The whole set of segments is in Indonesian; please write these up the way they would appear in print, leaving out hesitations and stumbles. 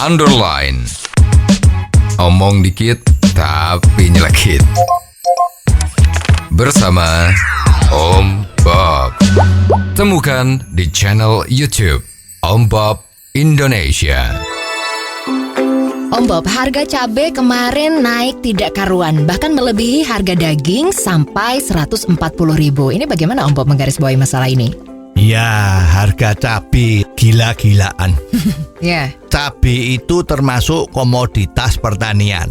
underline. Omong dikit tapi nyelekit. Bersama Om Bob. Temukan di channel YouTube Om Bob Indonesia. Om Bob, harga cabai kemarin naik tidak karuan, bahkan melebihi harga daging sampai 140.000. Ini bagaimana Om Bob menggarisbawahi masalah ini? Ya, harga cabai gila-gilaan. Ya. Cabai itu termasuk komoditas pertanian,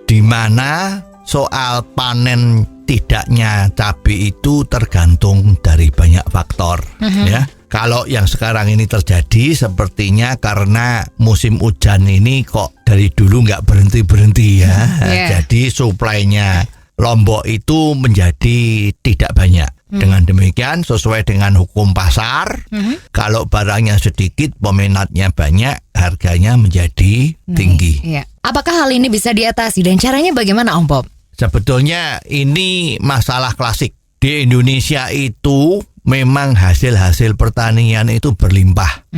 di mana soal panen tidaknya cabai itu tergantung dari banyak faktor. Ya. Kalau yang sekarang ini terjadi sepertinya karena musim hujan ini kok dari dulu nggak berhenti-berhenti ya. Jadi suplainya Lombok itu menjadi tidak banyak. Dengan demikian sesuai dengan hukum pasar, kalau barangnya sedikit, peminatnya banyak, harganya menjadi tinggi. Iya. Apakah hal ini bisa diatasi dan caranya bagaimana Om Bob? Sebetulnya ini masalah klasik. Di Indonesia itu memang hasil-hasil pertanian itu berlimpah.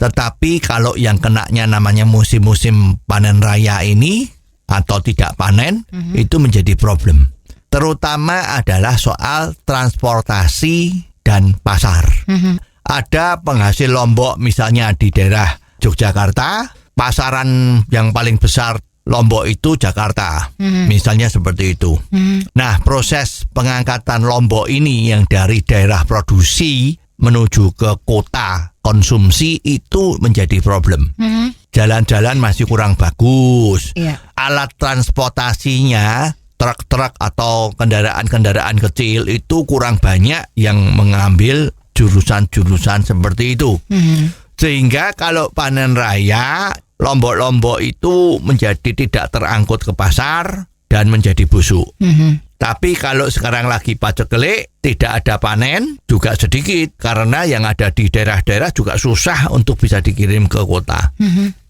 Tetapi kalau yang kenanya namanya musim-musim panen raya ini atau tidak panen, itu menjadi problem. Terutama adalah soal transportasi dan pasar. Ada penghasil Lombok misalnya di daerah Yogyakarta, pasaran yang paling besar Lombok itu Jakarta, misalnya seperti itu. Nah, proses pengangkatan Lombok ini yang dari daerah produksi menuju ke kota konsumsi itu menjadi problem. Jalan-jalan masih kurang bagus. Alat transportasinya, truk-truk atau kendaraan-kendaraan kecil itu kurang banyak yang mengambil jurusan-jurusan seperti itu. Sehingga kalau panen raya, Lombok-Lombok itu menjadi tidak terangkut ke pasar dan menjadi busuk. Tapi kalau sekarang lagi paceklik, tidak ada panen, juga sedikit. Karena yang ada di daerah-daerah juga susah untuk bisa dikirim ke kota.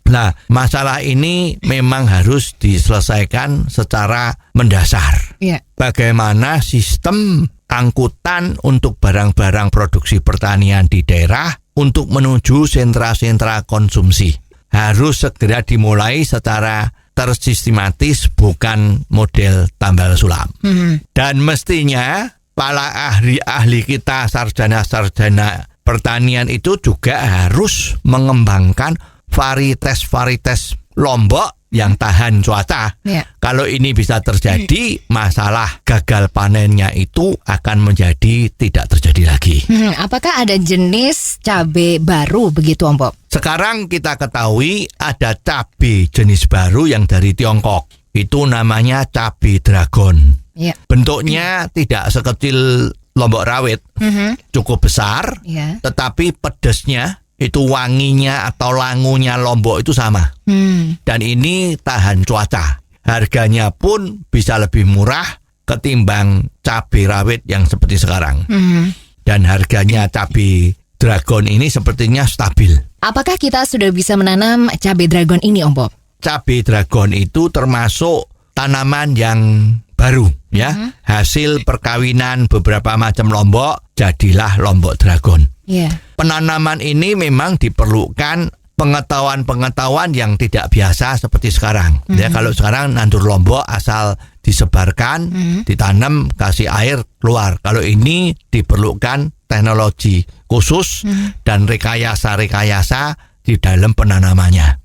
Nah, masalah ini memang harus diselesaikan secara mendasar. Bagaimana sistem angkutan untuk barang-barang produksi pertanian di daerah untuk menuju sentra-sentra konsumsi harus segera dimulai secara tersistematis, bukan model tambal sulam. Dan mestinya para ahli-ahli kita, sarjana-sarjana pertanian itu juga harus mengembangkan varietas-varietas Lombok yang tahan cuaca. Kalau ini bisa terjadi, masalah gagal panennya itu akan menjadi tidak terjadi lagi. Apakah ada jenis cabai baru begitu Om Bob? Sekarang kita ketahui ada cabai jenis baru yang dari Tiongkok. Itu namanya cabai dragon. Bentuknya tidak sekecil Lombok rawit, cukup besar, tetapi pedasnya itu wanginya atau langunya Lombok itu sama. Dan ini tahan cuaca. Harganya pun bisa lebih murah ketimbang cabai rawit yang seperti sekarang. Dan harganya cabai dragon ini sepertinya stabil. Apakah kita sudah bisa menanam cabai dragon ini Om Bob? Cabai dragon itu termasuk tanaman yang baru ya. Hasil perkawinan beberapa macam Lombok, jadilah Lombok dragon. Penanaman ini memang diperlukan pengetahuan-pengetahuan yang tidak biasa seperti sekarang. Ya, kalau sekarang nandur Lombok asal disebarkan, ditanam, kasih air, keluar. Kalau ini diperlukan teknologi khusus dan rekayasa-rekayasa di dalam penanamannya.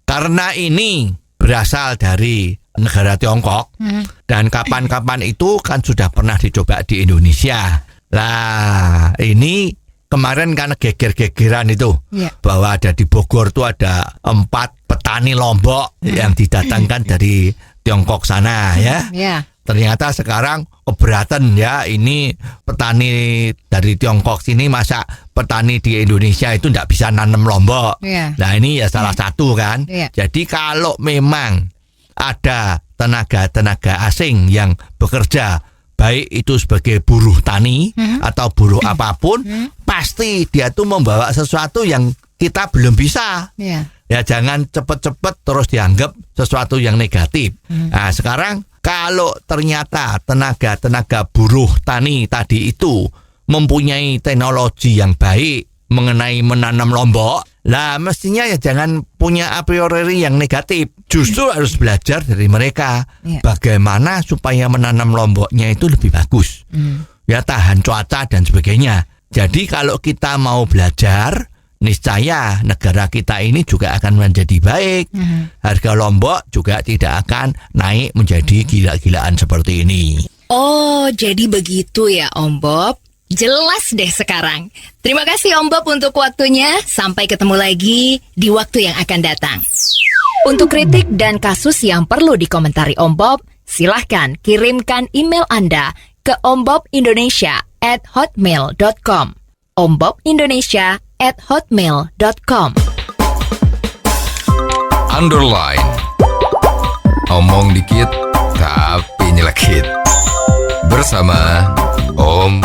Karena ini berasal dari negara Tiongkok dan kapan-kapan itu kan sudah pernah dicoba di Indonesia. Lah, ini kemarin kan geger-gegeran itu bahwa ada di Bogor tuh ada 4 petani Lombok yang didatangkan dari Tiongkok sana ya. Ternyata sekarang keberatan ya, ini petani dari Tiongkok sini, masa petani di Indonesia itu tidak bisa nanam Lombok. Nah ini ya salah satu kan. Jadi kalau memang ada tenaga-tenaga asing yang bekerja, baik itu sebagai buruh tani atau buruh apapun, pasti dia tuh membawa sesuatu yang kita belum bisa. Ya jangan cepet-cepet terus dianggap sesuatu yang negatif. Nah sekarang kalau ternyata tenaga-tenaga buruh tani tadi itu mempunyai teknologi yang baik mengenai menanam Lombok, Lah mestinya ya jangan punya a priori yang negatif. Justru harus belajar dari mereka. Iya. Bagaimana supaya menanam lomboknya itu lebih bagus. Ya tahan cuaca dan sebagainya. Jadi kalau kita mau belajar, niscaya negara kita ini juga akan menjadi baik. Harga lombok juga tidak akan naik menjadi gila-gilaan seperti ini. Oh, jadi begitu ya Om Bob. Jelas deh sekarang. Terima kasih Om Bob untuk waktunya. Sampai ketemu lagi di waktu yang akan datang. Untuk kritik dan kasus yang perlu dikomentari Om Bob, silahkan kirimkan email Anda ke ombobindonesia@hotmail.com. ombobindonesia@hotmail.com. Underline. Omong dikit tapi nyelekit. Bersama Om